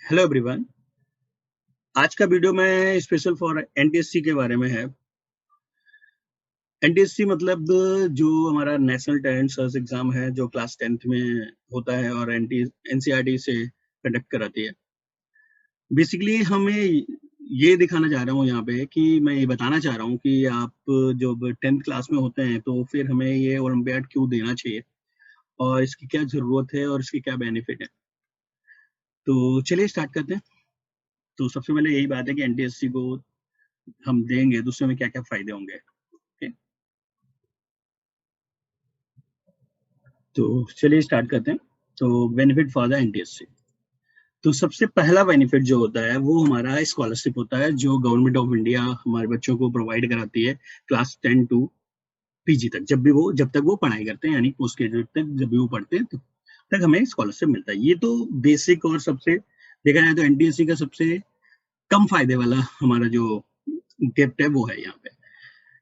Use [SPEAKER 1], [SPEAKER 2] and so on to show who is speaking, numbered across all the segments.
[SPEAKER 1] Hello everyone. आज का video में स्पेशल फॉर एनटीएससी के बारे में है। एनटीएससी मतलब जो हमारा नेशनल टैलेंट सर्च एग्जाम है, जो क्लास 10th में होता है और एनटी एनसीईआरटी से कंडक्ट कराती है। बेसिकली हमें ये दिखाना चाह रहा हूँ यहाँ पे कि मैं ये बताना चाह रहा हूँ कि आप जब 10th क्लास में होते हैं तो फिर हमें ये ओलंपियाड क्यों देना चाहिए और इसकी क्या ज़रूरत है और इसके क्या बेनिफिट है। तो चलिए स्टार्ट करते हैं। तो सबसे पहले यही बात है कि एनटीएससी को हम देंगे तो उससे हमें क्या-क्या फ़ायदे होंगे। ओके, तो चलिए स्टार्ट करते हैं। तो बेनिफिट फॉर द एनटीएससी। तो सबसे पहला बेनिफिट जो होता है वो हमारा स्कॉलरशिप होता है, जो गवर्नमेंट ऑफ इंडिया हमारे बच्चों को प्रोवाइड कराती है क्लास 10 टू पीजी तक। जब तक वो पढ़ाई करते हैं, यानी पोस्ट ग्रेजुएट तक जब भी वो पढ़ते हैं, तब तक हमें स्कॉलरशिप मिलता है। ये तो बेसिक और सबसे देखा जाए तो एनटीएससी का सबसे कम फायदे वाला हमारा जो गिफ्ट है वो है यहाँ पे।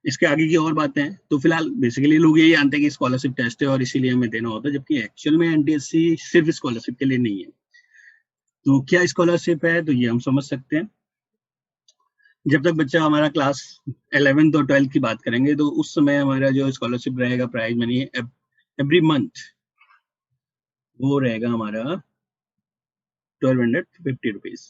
[SPEAKER 1] इसके आगे की और बातें हैं तो फिलहाल बेसिकली लोग यही जानते हैं कि स्कॉलरशिप टेस्ट है और इसीलिए हमें देना होता है, जबकि एक्चुअल में एनटीएससी सिर्फ स्कॉलरशिप के लिए नहीं है। तो क्या स्कॉलरशिप है तो ये हम समझ सकते हैं। जब तक बच्चा हमारा क्लास 11th और 12th की बात करेंगे तो उस समय हमारा जो स्कॉलरशिप रहेगा, प्राइज मनी एवरी मंथ वो रहेगा हमारा 1250 रुपीज।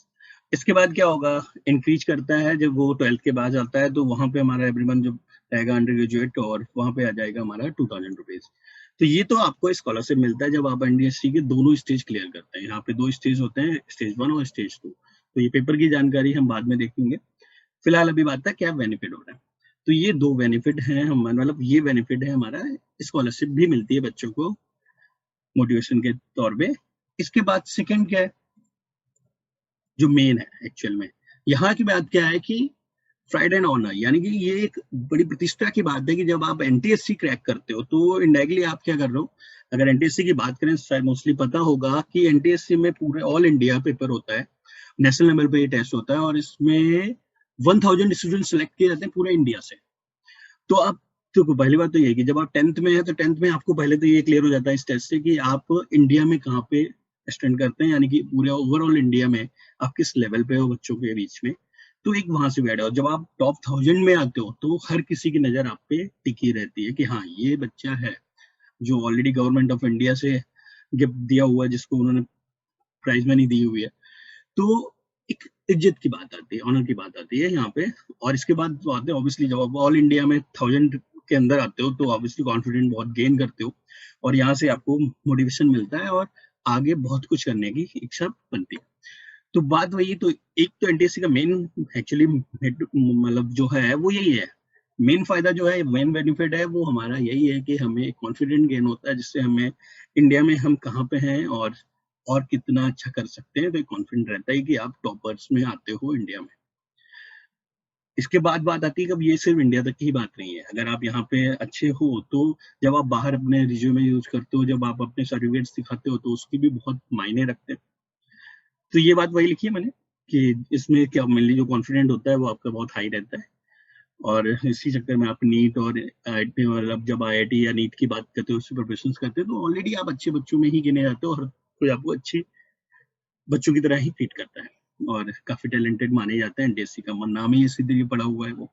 [SPEAKER 1] इसके बाद क्या होगा, इंक्रीज करता है जब वो 12th के बाद आता है, तो वहां पे हमारा एवरी मंथ जब रहेगा अंडर ग्रेजुएट और वहां पे आ जाएगा हमारा 2000 रुपीज। तो ये तो आपको स्कॉलरशिप मिलता है जब आप एनडीएससी के दोनों स्टेज क्लियर करते हैं। यहाँ पे दो स्टेज होते हैं, स्टेज 1 और स्टेज 2। तो ये पेपर की जानकारी हम बाद में देखेंगे। फिलहाल अभी बात है क्या बेनिफिट हो रहा है। तो ये दो बेनिफिट हैं, हम मतलब ये बेनिफिट है हमारा, स्कॉलरशिप भी मिलती है बच्चों को मोटिवेशन के तौर पे। इसके बाद सेकंड क्या है, जो मेन है एक्चुअल में, यहाँ की बात क्या है कि प्राइड एंड ऑनर, यानी कि ये एक बड़ी प्रतिष्ठा की बात है कि जब आप एनटीएससी क्रैक करते हो तो इनडायरेक्टली आप क्या कर रहे हो। अगर एनटीएससी की बात करें, शायद मोस्टली पता होगा कि एनटीएससी में पूरे ऑल इंडिया पेपर होता है, नेशनल लेवल पे ये टेस्ट होता है और इसमें 1000 स्टूडेंट सेलेक्ट किए जाते हैं पूरे इंडिया से। तो आप, तो पहली बात तो ये है कि जब आप 10th में है तो 10th में आपको पहले तो ये क्लियर हो जाता है इस टेस्ट से कि आप इंडिया में कहाँ पे स्टैंड करते हैं, यानी कि पूरे ओवरऑल इंडिया में आप किस लेवल पे हो बच्चों के बीच में। तो एक वहां से भी आइडिया, और जब आप टॉप 1000 में आते हो तो हर किसी की नजर आप पे टिकी रहती है कि हाँ ये बच्चा है जो ऑलरेडी गवर्नमेंट ऑफ इंडिया से गिफ्ट दिया हुआ है, जिसको उन्होंने प्राइज मनी दी हुई है। तो एक इज्जत की बात आती है, ऑनर की बात आती है यहाँ पे। और इसके बाद तो आते हैं ऑब्वियसली, जब आप ऑल इंडिया में 1000 के अंदर आते हो तो ऑब्वियसली कॉन्फिडेंट बहुत गेन करते हो और यहाँ से आपको मोटिवेशन मिलता है और आगे बहुत कुछ करने की इच्छा बनती है। तो बात वही, तो एक तो एनटीएससी का मेन एक्चुअली मतलब जो है वो यही है। मेन फायदा जो है, मेन बेनिफिट है वो हमारा यही है कि हमें कॉन्फिडेंट गेन होता है, जिससे हमें इंडिया में हम कहाँ पे हैं और कितना अच्छा कर सकते हैं, तो एक कॉन्फिडेंट रहता है कि आप टॉपर्स में आते हो इंडिया में। इसके बाद बात आती है कि अब ये सिर्फ इंडिया तक की ही बात नहीं है। अगर आप यहाँ पे अच्छे हो तो जब आप बाहर अपने रिज्यूमे यूज करते हो, जब आप अपने सर्टिफिकेट्स दिखाते हो तो उसकी भी बहुत मायने रखते हैं। तो ये बात वही लिखी है मैंने कि इसमें क्या मेनली जो कॉन्फिडेंट होता है वो आपका बहुत हाई रहता है। और इसी चक्कर में आप नीट और आईआईटी, और अब जब आईआईटी या नीट की बात करते हो, उससे प्रिपरेशन करते हो, तो ऑलरेडी आप अच्छे बच्चों में ही गिने जाते हो और कोई आपको अच्छी बच्चों की तरह ही ट्रीट करता है और काफी टैलेंटेड माने जाते हैं। एनटीएससी का नाम ही इसी तरह पड़ा हुआ है वो।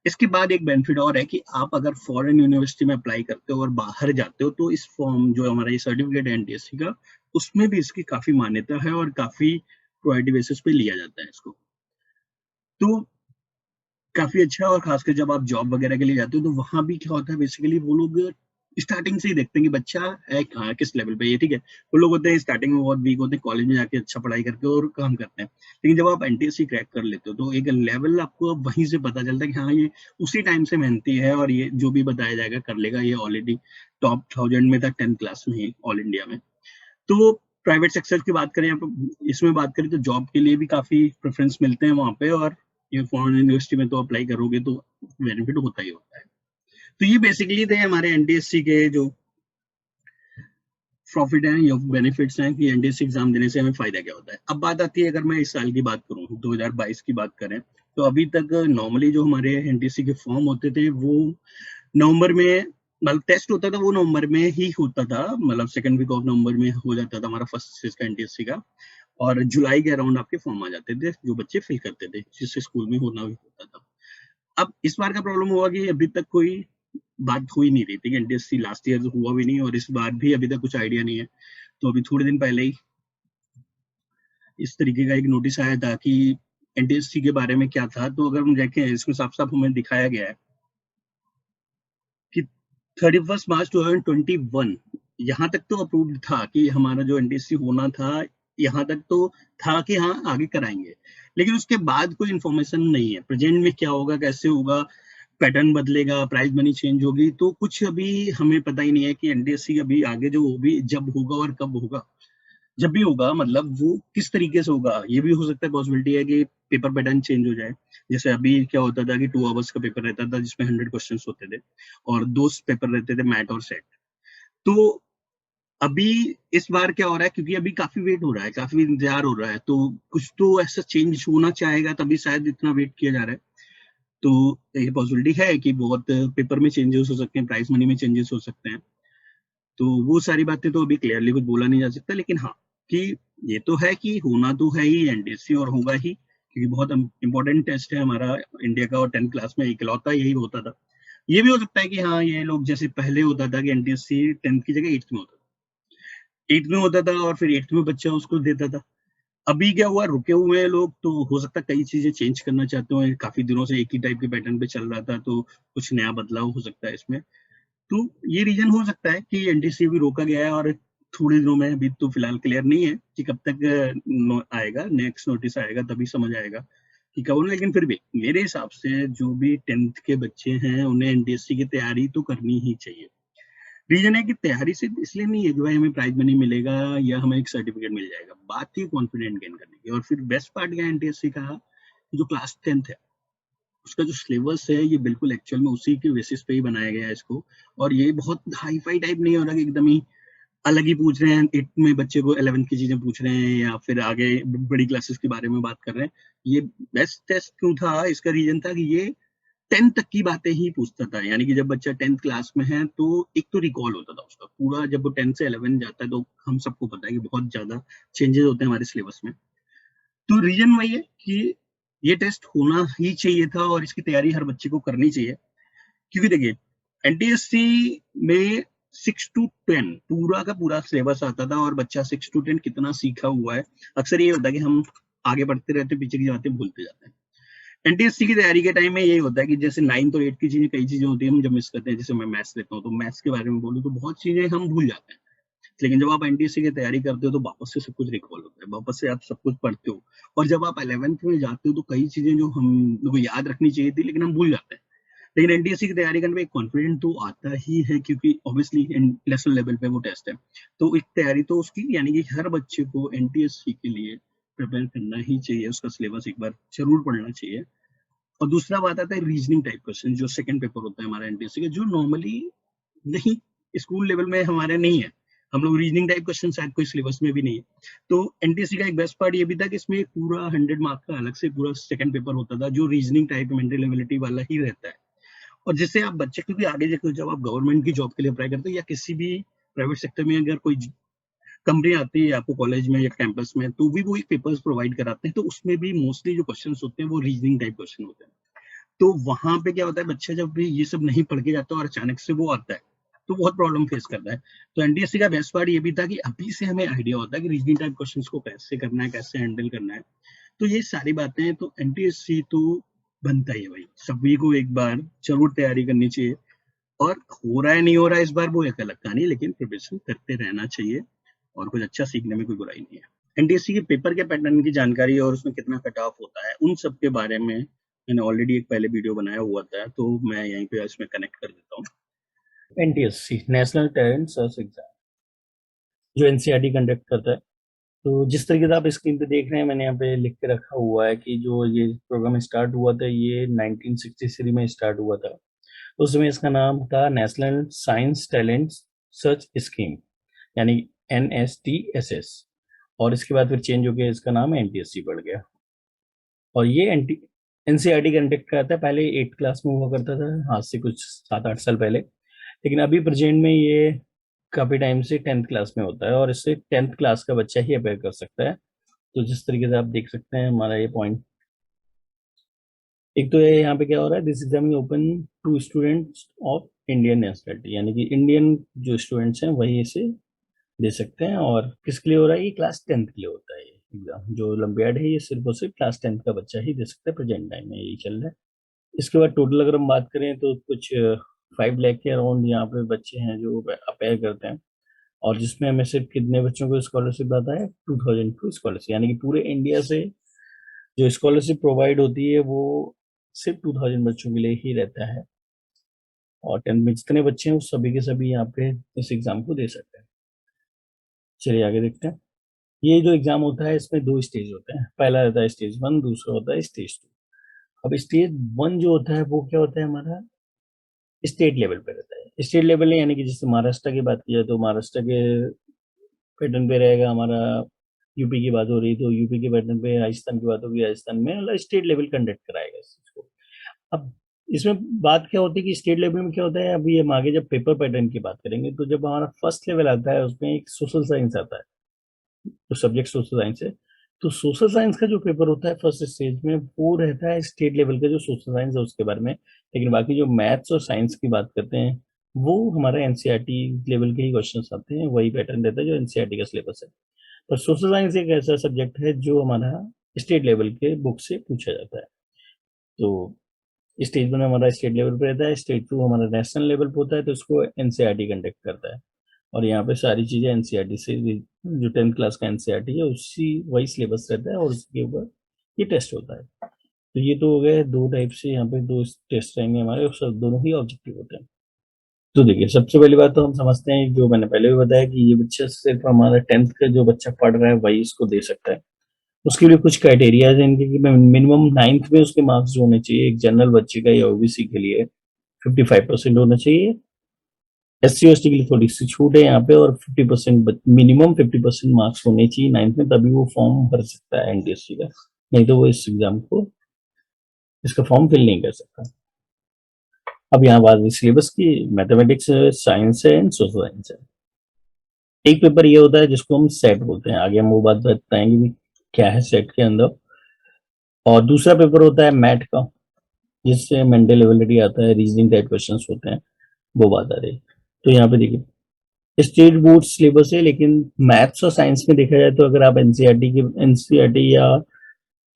[SPEAKER 1] इसके बाद एक बेनिफिट और है कि आप अगर फॉरेन यूनिवर्सिटी में अप्लाई करते हो और बाहर जाते हो तो इस फॉर्म जो हमारा ये सर्टिफिकेट है एनटीएससी का, उसमें भी इसकी काफी मान्यता है और काफी प्रायोरिटी बेसिस पे लिया जाता है इसको। तो काफ़ी अच्छा, और खासकर जब आप जॉब वगैरह के लिए जाते हो तो वहाँ भी क्या होता है, बेसिकली वो लोग स्टार्टिंग से ही देखते हैं कि बच्चा है कहाँ, किस लेवल पे ये, ठीक है। वो लोग होते हैं स्टार्टिंग में बहुत वीक होते हैं, कॉलेज में जाके अच्छा पढ़ाई करके और काम करते हैं। लेकिन जब आप एनटीएससी क्रैक कर लेते हो तो एक लेवल आपको अब वहीं से पता चलता है कि हाँ, ये उसी टाइम से मेहनती है और ये जो भी बताया जाएगा कर लेगा। ये ऑलरेडी टॉप 1000 में था 10th क्लास में ही ऑल इंडिया में। तो प्राइवेट सेक्टर की बात करें, इसमें बात करें तो जॉब के लिए भी काफ़ी प्रेफ़रेंस मिलते हैं वहाँ पे, और ये फॉरेन यूनिवर्सिटी में तो अप्लाई करोगे तो बेनिफिट होता ही होता है। तो ये बेसिकली थे हमारे एनटीएससी के जो प्रॉफिट हैं या बेनिफिट्स हैं कि एनटीएससी एग्जाम देने से हमें फ़ायदा क्या होता है। अब बात आती है, अगर मैं इस साल की बात करूँ, 2022 की बात करें, तो अभी तक नॉर्मली जो हमारे एनटीएससी के फॉर्म होते थे वो नवंबर में, मतलब टेस्ट होता था वो नवंबर में ही होता था, मतलब सेकंड वीक ऑफ नवंबर में हो जाता था हमारा फर्स्ट इसका एनटीएससी का। और जुलाई के अराउंड आपके फॉर्म आ जाते थे जो बच्चे फिल करते थे, जिससे स्कूल में होना भी होता था। अब इस बार का प्रॉब्लम हुआ कि अभी तक कोई बात हो ही नहीं रही थी। एनटीएससी लास्ट ईयर तो हुआ भी नहीं और इस बार भी अभी तक कुछ आइडिया नहीं है। तो अभी थोड़े दिन पहले ही इस तरीके का एक नोटिस आया था कि एनटीएससी के बारे में क्या था। तो अगर हम देखें इसमें साफ-साफ हमें दिखाया गया है कि 31 मार्च 2021 यहाँ तक तो अप्रूव्ड था कि हमारा जो एनटीएससी होना था, यहाँ तक तो था कि हाँ, आगे कराएँगे। लेकिन उसके बाद कोई इन्फॉर्मेशन नहीं है। प्रेज़ेंट में क्या होगा, कैसे होगा, पैटर्न बदलेगा, प्राइज़ मनी चेंज होगी, तो कुछ अभी हमें पता ही नहीं है कि एनटीएससी अभी आगे जो भी जब होगा और कब होगा। जब भी होगा मतलब वो किस तरीके से होगा, ये भी हो सकता है, पॉसिबिलिटी है कि पेपर पैटर्न चेंज हो जाए। जैसे अभी क्या होता था कि 2 आवर्स का पेपर रहता था जिसमें 100 क्वेश्चंस होते थे और 2 पेपर रहते थे मैथ और सेट। तो अभी इस बार क्या हो रहा है, क्योंकि अभी काफ़ी वेट हो रहा है, काफ़ी इंतज़ार हो रहा है, तो कुछ तो ऐसा चेंज होना चाहेगा तभी शायद इतना वेट किया जा रहा है। तो ये पॉसिबिलिटी है कि बहुत पेपर में चेंजेस हो सकते हैं, प्राइज़ मनी में चेंजेस हो सकते हैं। तो वो सारी बातें तो अभी क्लियरली कुछ बोला नहीं जा सकता, लेकिन हाँ, कि ये तो है कि होना तो है ही एनटीएससी और होगा ही, क्योंकि बहुत इम्पोर्टेंट टेस्ट है हमारा इंडिया का और 10th क्लास में इकलौता यही होता था। ये भी हो सकता है कि हाँ, ये लोग जैसे पहले होता था कि एनटीएससी 10th की जगह 8th में होता था। 8th में होता था और फिर 8th में बच्चा उसको देता था। अभी क्या हुआ, रुके हुए हैं लोग, तो हो सकता है कई चीज़ें चेंज करना चाहते हो। काफ़ी दिनों से एक ही टाइप के पैटर्न पे चल रहा था, तो कुछ नया बदलाव हो सकता है इसमें। तो ये रीज़न हो सकता है कि एनटीसी भी रोका गया है और थोड़े दिनों में, अभी तो फिलहाल क्लियर नहीं है कि कब तक आएगा, नेक्स्ट नोटिस आएगा तभी समझ आएगा कि कब होना। लेकिन फिर भी मेरे हिसाब से जो भी 10th के बच्चे हैं उन्हें एनटीएससी की तैयारी तो करनी ही चाहिए। रीज़न है कि तैयारी सिर्फ इसलिए नहीं है कि भाई हमें प्राइज़ मनी मिलेगा या हमें एक सर्टिफिकेट मिल जाएगा। बात थी कॉन्फिडेंट गेन करने की। और फिर बेस्ट पार्ट क्या है एनटीएससी का, जो क्लास 10th है उसका जो सिलेबस है ये बिल्कुल एक्चुअल में उसी के बेसिस पे ही बनाया गया है इसको। और ये बहुत हाई-फाई टाइप नहीं हो रहा कि एकदम ही अलग ही पूछ रहे हैं, 8th में बच्चे को 11th की चीज़ें पूछ रहे हैं या फिर आगे बड़ी क्लासेस के बारे में बात कर रहे हैं। ये बेस्ट टेस्ट क्यों था, इसका रीज़न था कि ये 10th तक की बातें ही पूछता था। यानी कि जब बच्चा 10th क्लास में है तो एक तो रिकॉल होता था उसका पूरा। जब वो 10th से 11 जाता है तो हम सबको पता है कि बहुत ज़्यादा चेंजेज़ होते हैं हमारे सिलेबस में। तो रीज़न वही है कि ये टेस्ट होना ही चाहिए था और इसकी तैयारी हर बच्चे को करनी चाहिए। क्योंकि देखिए, एनटीएससी में 6 टू 10 पूरा का पूरा सिलेबस आता था और बच्चा 6 टू 10 कितना सीखा हुआ है। अक्सर ये होता है कि हम आगे बढ़ते रहते हैं, पीछे की बातें भूलते जाते हैं। एनटीएससी की तैयारी के टाइम में यही होता है कि जैसे 9th और 8th की चीज़ें, कई चीज़ें होती हैं हम जब मिस करते हैं। जैसे मैं मैथ्स लेता हूँ, तो मैथ्स के बारे में बोलूँ तो बहुत चीज़ें हम भूल जाते हैं। लेकिन जब आप एनटीएससी की तैयारी करते हो तो वापस से सब कुछ रिकॉल होता है, वापस से आप सब कुछ पढ़ते हो। और जब आप 11th में जाते हो तो कई चीज़ें जो हम लोगों को याद रखनी चाहिए थी लेकिन हम भूल जाते हैं। लेकिन एनटीएससी की तैयारी करने में एक कॉन्फिडेंट तो आता ही है, क्योंकि ऑब्वियसली नेशनल लेवल पे वो टेस्ट है। तो एक तैयारी तो उसकी, यानी कि हर बच्चे को एनटीएससी के लिए प्रिपेयर करना ही चाहिए, उसका सिलेबस एक बार ज़रूर पढ़ना चाहिए। और दूसरा बात आता है रीजनिंग टाइप क्वेश्चन, जो सेकंड पेपर होता है हमारा एनटीएससी का, जो नॉर्मली नहीं, स्कूल लेवल में हमारे नहीं है। हम लोग रीजनिंग टाइप क्वेश्चन शायद कोई सिलेबस में भी नहीं है। तो एनटीएससी का एक बेस्ट पार्ट ये भी था कि इसमें पूरा 100 मार्क का अलग से पूरा सेकंड पेपर होता था, जो रीजनिंग टाइप मेंटल एबिलिटी वाला ही रहता है। और जिससे आप बच्चे, क्योंकि आगे जाकर जब आप गवर्नमेंट की जॉब के लिए अप्लाई करते हो या किसी भी प्राइवेट सेक्टर में अगर कोई कंपनी आती है आपको कॉलेज में या कैंपस में, तो भी वो एक पेपर्स प्रोवाइड कराते हैं। तो उसमें भी मोस्टली जो क्वेश्चंस होते हैं वो रीजनिंग टाइप क्वेश्चन होते हैं। तो वहाँ पे क्या होता है, बच्चा जब भी ये सब नहीं पढ़ के जाता और अचानक से वो आता है, तो बहुत प्रॉब्लम फेस करता है। तो एनटीएससी का बेस्ट पार्ट ये भी था कि अभी से हमें आइडिया होता है कि रीजनिंग टाइप क्वेश्चंस को कैसे करना है, कैसे हैंडल करना है। तो ये सारी बातें, तो एनटीएससी तो बनता ही है भाई, सभी को एक बार ज़रूर तैयारी करनी चाहिए। और हो रहा है नहीं हो रहा है इस बार वो एक अलग कहानी है, लेकिन प्रिपरेशन करते रहना चाहिए और कुछ अच्छा सीखने में कोई बुराई नहीं है। एनटीएससी के पेपर के पैटर्न की जानकारी और उसमें कितना कट ऑफ होता है, उन सब के बारे में मैंने ऑलरेडी एक पहले वीडियो बनाया हुआ था, तो मैं यहीं पे इसमें कनेक्ट कर देता हूँ।
[SPEAKER 2] NTSC national talent search exam जो एनसीईआरटी कंडक्ट करता है। तो जिस तरीके से आप स्क्रीन पे देख रहे हैं, मैंने यहाँ पे लिख के रखा हुआ है कि जो ये प्रोग्राम स्टार्ट हुआ था ये 1963 में स्टार्ट हुआ था। उस समय इसका नाम था national science talent search scheme, यानी NSTSS। और इसके बाद फिर चेंज होकर इसका नाम एनटीएससी पड़ गया। और ये एनसीईआरटी कंडक्ट कराता है। पहले 8th क्लास में हुआ करता था, आज से कुछ 7-8 साल पहले। लेकिन अभी प्रेजेंट में ये काफ़ी टाइम से 10th क्लास में होता है और इससे 10th क्लास का बच्चा ही अपेयर कर सकता है। तो जिस तरीके से आप देख सकते हैं हमारा ये पॉइंट, एक तो ये यहाँ पे क्या हो रहा है, this exam is open to students of Indian nationality, यानी कि इंडियन जो स्टूडेंट्स हैं वही इसे दे सकते हैं। और किसके लिए हो रहा है, ये क्लास 10th के लिए होता है ये एग्जाम। जो ओलंपियाड है ये सिर्फ और सिर्फ क्लास 10th का बच्चा ही दे सकता है, प्रेजेंट टाइम में यही चल रहा है। इसके बाद टोटल अगर हम बात करें तो कुछ 5 लाख के अराउंड यहाँ पे बच्चे हैं जो अपेयर करते हैं, और जिसमें हमें सिर्फ कितने बच्चों को स्कॉलरशिप आता है, 2000 को स्कॉलरशिप, यानी कि पूरे इंडिया से जो स्कॉलरशिप प्रोवाइड होती है वो सिर्फ 2000 बच्चों के लिए ही रहता है। और 10th में जितने बच्चे हैं वो सभी के सभी यहाँ पे इस एग्जाम को दे सकते हैं। चलिए आगे देखते हैं। ये जो एग्जाम होता है इसमें 2 स्टेज होते हैं, पहला रहता है स्टेज 1, दूसरा होता है स्टेज 2। अब स्टेज 1 जो होता है वो क्या होता है, हमारा स्टेट लेवल पे रहता है। स्टेट लेवल यानी कि जैसे महाराष्ट्र की बात की जाए तो महाराष्ट्र के पैटर्न पे रहेगा हमारा, यूपी की बात हो रही तो यूपी के पैटर्न पे, राजस्थान की बात होगी राजस्थान में, मतलब स्टेट लेवल कंडक्ट कराएगा इस चीज को। अब इसमें बात क्या होती है कि स्टेट लेवल में क्या होता है, अभी हम आगे जब पेपर पैटर्न की बात करेंगे तो जब हमारा फर्स्ट लेवल आता है उसमें एक सोशल साइंस आता है, तो सब्जेक्ट सोशल साइंस है। तो सोशल साइंस का जो पेपर होता है फर्स्ट स्टेज में वो रहता है स्टेट लेवल का जो सोशल साइंस है उसके बारे में, लेकिन बाकी जो मैथ्स और साइंस की बात करते हैं वो हमारा एनसीईआरटी लेवल के ही क्वेश्चंस आते हैं, वही पैटर्न रहता है जो एनसीईआरटी का सिलेबस है। पर सोशल साइंस एक ऐसा सब्जेक्ट है जो हमारा स्टेट लेवल के बुक से पूछा जाता है। तो स्टेज 1 हमारा स्टेट लेवल पे रहता है, स्टेज 2 हमारा नेशनल लेवल पे होता है, तो इसको एनसीईआरटी कंडक्ट करता है। और यहाँ पे सारी चीजें एनसीईआरटी से, जो 10th क्लास का एनसीईआरटी है उसी वही सिलेबस रहता है और उसके ऊपर ये टेस्ट होता है। तो ये तो हो गए 2 टाइप से, यहाँ पे 2 टेस्ट रहेंगे हमारे, और सब दोनों ही ऑब्जेक्टिव होते हैं। तो देखिए सबसे पहली बात तो हम समझते हैं, जो मैंने पहले भी बताया कि ये बच्चा सिर्फ हमारा 10th का जो बच्चा पढ़ रहा है वही इसको दे सकता है। उसके लिए कुछ क्राइटेरिया है इनके कि मिनिमम 9th में उसके मार्क्स जो होने चाहिए, एक जनरल बच्चे का या ओबीसी के लिए 55% होना चाहिए। एससी एसटी के लिए थोड़ी सी छूट है यहाँ पे, और 50% मिनिमम 50% मार्क्स होने चाहिए 9th में, तभी वो फॉर्म भर सकता है एनटीएससी का, नहीं तो वो इस एग्जाम को, इसका फॉर्म फिल नहीं कर सकता। अब यहाँ बात सिलेबस की, मैथमेटिक्स है, साइंस है एंड सोशल साइंस है। एक पेपर ये होता है जिसको हम सेट बोलते हैं, आगे हम वो बात बताएंगे भी क्या है सेट के अंदर। और दूसरा पेपर होता है मैथ का, जिससे मेंटल एबिलिटी आता है, रीजनिंग टाइप क्वेश्चन होते हैं, वो बात आ रही है। तो यहाँ पे देखिए स्टेट बोर्ड सिलेबस है, लेकिन मैथ्स और साइंस में देखा जाए तो अगर आप एनसीईआरटी या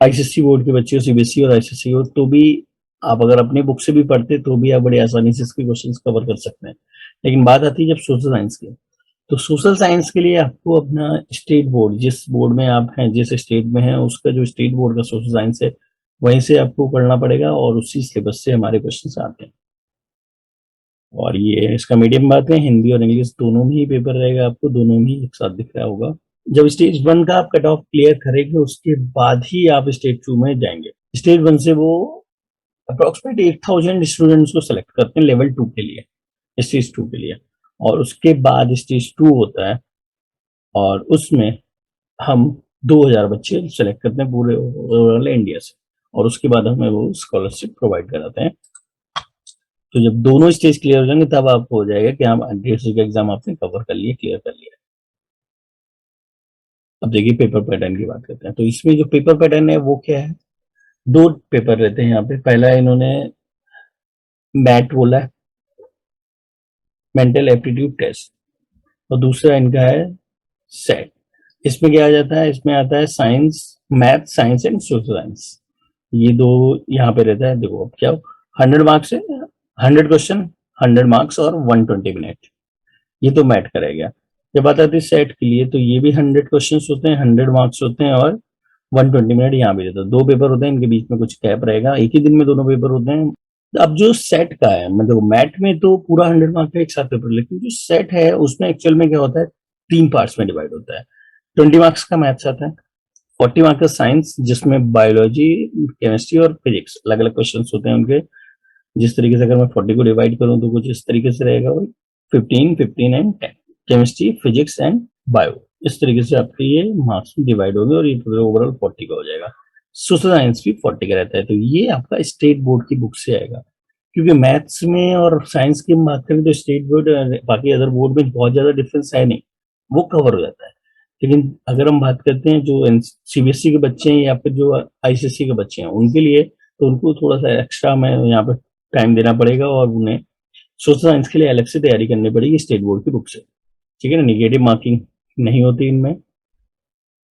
[SPEAKER 2] आईसीएसई बोर्ड के बच्चे हो, सीबीएसई और आईसीएसई हो, तो भी आप अगर अपने बुक से भी पढ़ते तो भी आप बड़ी आसानी से इसके क्वेश्चन कवर कर सकते हैं। लेकिन बात आती है जब सोशल साइंस की, तो सोशल साइंस के लिए आपको अपना स्टेट बोर्ड, जिस बोर्ड में आप हैं, जिस स्टेट में हैं, उसका जो स्टेट बोर्ड का सोशल साइंस है वहीं से आपको पढ़ना पड़ेगा, और उसी सिलेबस से हमारे क्वेश्चन आते हैं। और ये इसका मीडियम बात है, हिंदी और इंग्लिश दोनों में ही पेपर रहेगा, आपको दोनों में ही एक साथ दिख रहा होगा। जब स्टेज 1 का आप कट ऑफ क्लियर करेंगे उसके बाद ही आप स्टेज 2 में जाएंगे। स्टेज 1 से वो अप्रोक्सीमेट 8000 स्टूडेंट्स को सेलेक्ट करते हैं लेवल 2 के लिए, स्टेज 2 के लिए। और उसके बाद स्टेज 2 होता है, और उसमें हम 2000 बच्चे सेलेक्ट करते हैं पूरे ओवरऑल इंडिया से, और उसके बाद हमें वो स्कॉलरशिप प्रोवाइड कराते हैं। तो जब दोनों स्टेज क्लियर हो जाएंगे तब आपको हो जाएगा कि हाँ एनटीएससी का एग्जाम आपने कवर कर लिया, क्लियर कर लिया। अब देखिए पेपर पैटर्न की बात करते हैं। तो इसमें जो पेपर पैटर्न है वो क्या है, 2 पेपर रहते हैं यहाँ पे। पहला इन्होंने मैट बोला है, मेंटल एप्टीट्यूड टेस्ट, और दूसरा इनका है सेट। इसमें क्या आ जाता है, इसमें आता है science, math science and social science, ये 2 यहाँ पे रहता है। देखो अब क्या, 100 मार्क्स है, 100 क्वेश्चन, 100 मार्क्स और 120 मिनट, ये तो मैट करेगा। जब बात आती है सेट के लिए तो ये भी 100 क्वेश्चन होते हैं, 100 मार्क्स होते हैं, और 120 मिनट यहाँ भी रहता है। 2 पेपर होते हैं, इनके बीच में कुछ गैप रहेगा, एक ही दिन में दोनों पेपर होते हैं। अब जो सेट का है, मतलब मैट में तो पूरा 100 मार्क्स का एक साथ पेपर, लेकिन जो सेट है उसमें एक्चुअल में क्या होता है, 3 पार्ट्स में डिवाइड होता है। 20 मार्क्स का मैथ्स आता है, 40 मार्क्स का साइंस, जिसमें बायोलॉजी, केमिस्ट्री और फिजिक्स अलग अलग क्वेश्चन होते हैं उनके। जिस तरीके से अगर मैं 40 को डिवाइड करूं तो कुछ इस तरीके से रहेगा, वही 15, 15 and 10, chemistry, physics and bio, इस तरीके से आपके ये मार्क्स डिवाइड होंगे, और ये ओवरऑल 40 का हो जाएगा। सोशल साइंस भी 40 का रहता है। तो ये आपका स्टेट बोर्ड की बुक से आएगा, क्योंकि मैथ्स में और साइंस की बात करें तो स्टेट बोर्ड बाकी अदर बोर्ड में बहुत ज्यादा डिफरेंस है नहीं, वो कवर हो जाता है। लेकिन अगर हम बात करते हैं जो सीबीएसई के बच्चे हैं या फिर जो आईसीएसई के बच्चे हैं उनके लिए, तो उनको थोड़ा सा एक्स्ट्रा में यहाँ पे टाइम देना पड़ेगा और उन्हें सोशल साइंस के लिए अलग से तैयारी करनी पड़ेगी स्टेट बोर्ड की बुक से, ठीक है ना, निगेटिव मार्किंग नहीं होती इनमें।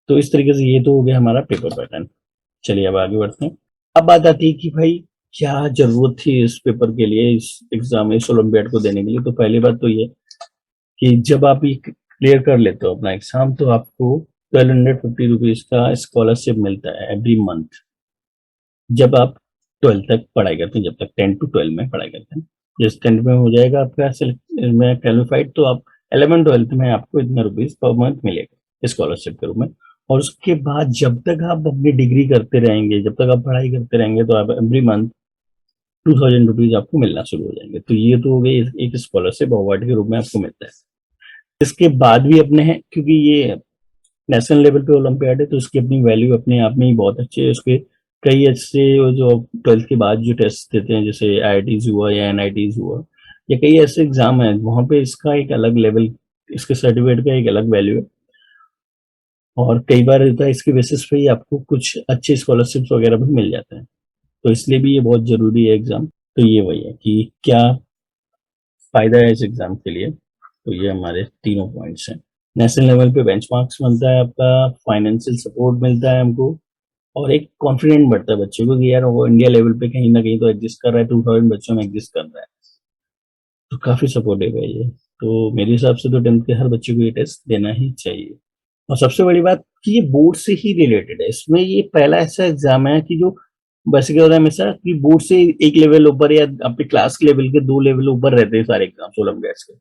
[SPEAKER 2] तो इस तरीके से ये तो हो गया हमारा पेपर पैटर्न। चलिए अब आगे बढ़ते हैं। अब बात आती है कि भाई क्या जरूरत थी इस पेपर के लिए, इस एग्जाम, इस ओलंपियाड को देने के लिए। तो पहली बात तो ये कि जब आप ये क्लियर कर लेते हो अपना एग्जाम तो आपको 1250 रुपीज का स्कॉलरशिप मिलता है एवरी मंथ, जब आप 12 तक पढ़ाई करते हैं, जब तक 10 to 12 में पढ़ाई करते हैं। जिस 10 में हो जाएगा आपका में क्वालिफाइड, तो आप 11 12 में आपको इतना रुपीज पर मंथ मिलेगा स्कॉलरशिप के रूप में। और उसके बाद जब तक आप अपनी डिग्री करते रहेंगे, जब तक आप पढ़ाई करते रहेंगे, तो आप एवरी मंथ 2000 रुपीज आपको मिलना शुरू हो जाएंगे। तो ये तो हो गई एक स्कॉलरशिप अवार्ड के रूप में आपको मिलता है। इसके बाद भी अपने हैं, क्योंकि ये नेशनल लेवल पे ओलंपियाड है तो उसकी अपनी वैल्यू अपने आप में ही बहुत अच्छी है। उसके कई ऐसे जो 12th के बाद जो टेस्ट देते हैं, जैसे आईआईटीज हुआ या एनआईटीज हुआ, या कई ऐसे एग्जाम है वहां पे इसका एक अलग लेवल, इसके सर्टिफिकेट का एक अलग वैल्यू है। और कई बार होता है इसके बेसिस पे ही आपको कुछ अच्छे स्कॉलरशिप्स वगैरह भी मिल जाते हैं। तो इसलिए भी ये बहुत जरूरी है एग्जाम। तो ये वही है कि क्या फायदा है इस एग्जाम के लिए। तो ये हमारे तीनों पॉइंट्स हैं। नेशनल लेवल पे बेंचमार्क्स मिलता है, आपका फाइनेंशियल सपोर्ट मिलता है हमको, और एक कॉन्फिडेंट बढ़ता है बच्चों को कि यार वो इंडिया लेवल पे कहीं ना कहीं तो एग्जिस्ट कर रहा है, 2000 बच्चों में एग्जिस्ट कर रहा है। तो काफी सपोर्टिव है ये। तो मेरे हिसाब से तो 10th के हर बच्चे को ये टेस्ट देना ही चाहिए। और सबसे बड़ी बात कि ये बोर्ड से ही रिलेटेड है, इसमें ये पहला ऐसा एग्जाम है कि जो बस क्या होता है हमेशा कि बोर्ड से एक लेवल ऊपर या अपने क्लास के लेवल के 2 लेवल ऊपर रहते हैं सारे एग्जाम ओलंपियाड्स के।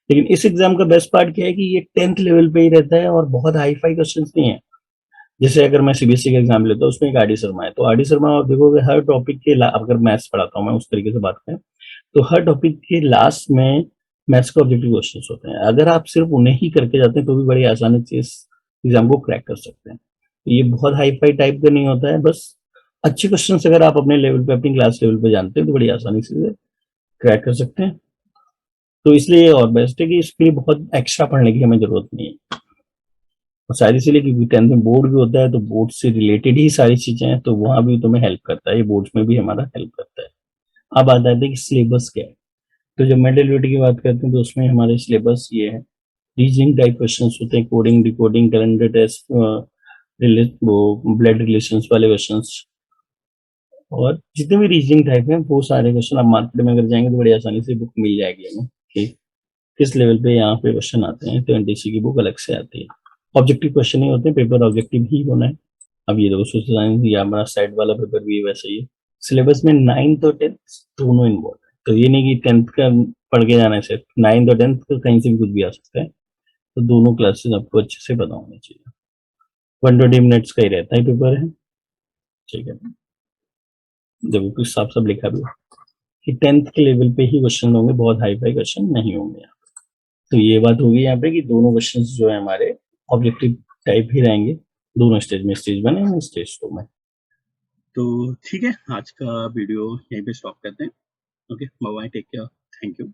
[SPEAKER 2] लेकिन इस एग्जाम का बेस्ट पार्ट क्या है कि ये 10th लेवल पे ही रहता है और बहुत हाई फाई क्वेश्चन नहीं है। जैसे अगर मैं सीबीएसई का एग्जाम लेता हूँ उसमें एक आर डी शर्मा है, तो आर डी शर्मा आप देखोगे हर टॉपिक के अगर मैथ्स पढ़ाता हूँ मैं उस तरीके से बात करें, तो हर टॉपिक के लास्ट में मैथ्स के ऑब्जेक्टिव क्वेश्चन होते हैं। अगर आप सिर्फ उन्हें ही करके जाते हैं तो भी बड़ी आसानी से इस एग्जाम को क्रैक कर सकते हैं। तो ये बहुत हाई फाई टाइप का नहीं होता है, बस अच्छे क्वेश्चन अगर आप अपने लेवल पे, अपनी क्लास लेवल पे जानते हैं तो बड़ी आसानी से क्रैक कर सकते हैं। तो इसलिए ये और बेस्ट है कि इसके लिए बहुत एक्स्ट्रा पढ़ने की हमें जरूरत नहीं है। और शायद इसीलिए क्योंकि 10th में बोर्ड भी होता है तो बोर्ड से रिलेटेड ही सारी चीजें हैं, तो वहां भी तुम्हें हेल्प करता है, ये बोर्ड्स में भी हमारा हेल्प करता है। अब आता है कि सिलेबस क्या है। तो जब मेंटलिटी की बात करते हैं तो उसमें हमारे सिलेबस ये है, रीजनिंग टाइप क्वेश्चंस होते हैं, कोडिंग, डिकोडिंग, कैलेंडर टेस्ट, वो ब्लड रिलेशंस वाले क्वेश्चंस, और जितने भी रीजनिंग टाइप हैं वो सारे क्वेश्चन आप मार्केट में अगर जाएंगे तो बड़ी आसानी से बुक मिल जाएगी हमें कि किस लेवल पे यहाँ पे क्वेश्चन आते हैं। तो एनटीसी की बुक अलग से आती है। ऑब्जेक्टिव क्वेश्चन ही होते हैं, पेपर ऑब्जेक्टिव ही होना है। अब ये देखो सोशल साइंस या हमारा साइड वाला पेपर भी वैसे ही है। सिलेबस में 9th और 10th दोनों इन्वॉल्व है, तो ये नहीं कि 10th का पढ़ के जाना है सिर्फ, 9th और 10th का कहीं से भी कुछ भी आ सकता है। तो दोनों क्लासेस आपको अच्छे से पता होने चाहिए। 120 मिनट्स का ही रहता है पेपर है, ठीक है। देखो कुछ साफ साफ लिखा भी है कि 10th के लेवल पे ही क्वेश्चन होंगे, बहुत हाई फाई क्वेश्चन नहीं होंगे। तो ये बात होगी यहाँ पे कि दोनों क्वेश्चन जो है हमारे ऑब्जेक्टिव टाइप ही रहेंगे, दोनों स्टेज में, स्टेज 1 एंड स्टेज 2 में।
[SPEAKER 1] तो ठीक है, आज का वीडियो यहीं पे स्टॉप करते हैं। Okay, bye bye, take care, thank you.